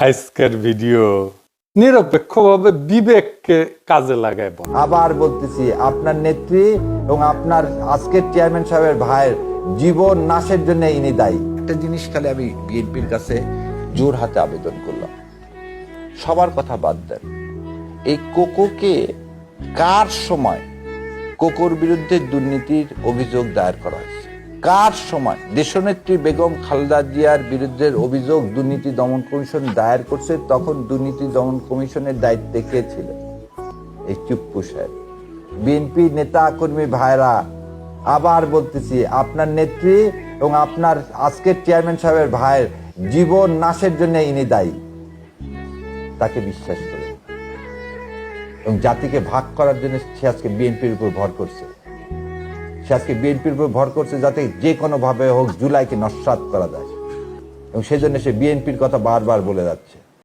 আজকের ভিডিও নিরপেক্ষভাবে বিবেককে কাজে লাগায়। আবার বলতেছি, আপনার নেত্রী এবং আপনার আজকের চেয়ারম্যান সাহেবের ভাইয়ের জীবন নাশের জন্য ইনি দায়ী। একটা জিনিস খালি আমি বিএনপির কাছে জোর হাতে আবেদন করলাম, সবার কথা বাদ দেন, এই কোকোকে কার সময় কোকোর বিরুদ্ধে দুর্নীতির অভিযোগ দায়ের করা হয়েছে? কার সময় দেশনেত্রী বেগম খালেদা জিয়ার বিরুদ্ধে অভিযোগ দুর্নীতি দমন কমিশন দায়ের করছে? তখন দুর্নীতি দমন কমিশনের দায়িত্বে কে ছিল? এই চুপ্পু সাহেব। বিএনপি নেতা কর্মী ভাইরা, আবার বলতেছি, আপনার নেত্রী এবং আপনার আজকের চেয়ারম্যান সাহেবের ভাইয়ের জীবন নাশের জন্য ইনি দায়ী। তাকে বিশ্বাস করেন এবং জাতিকে ভাগ করার জন্য সে আজকে বিএনপির উপর ভর করছে। সে আজকে বিএনপির উপর ভর করছে যাতে যে কোনো ভাবে হোক জুলাইকে নস্যাৎ করা যায়, এবং সেজন্য সে বিএনপির কথা বারবার বলে যাচ্ছে।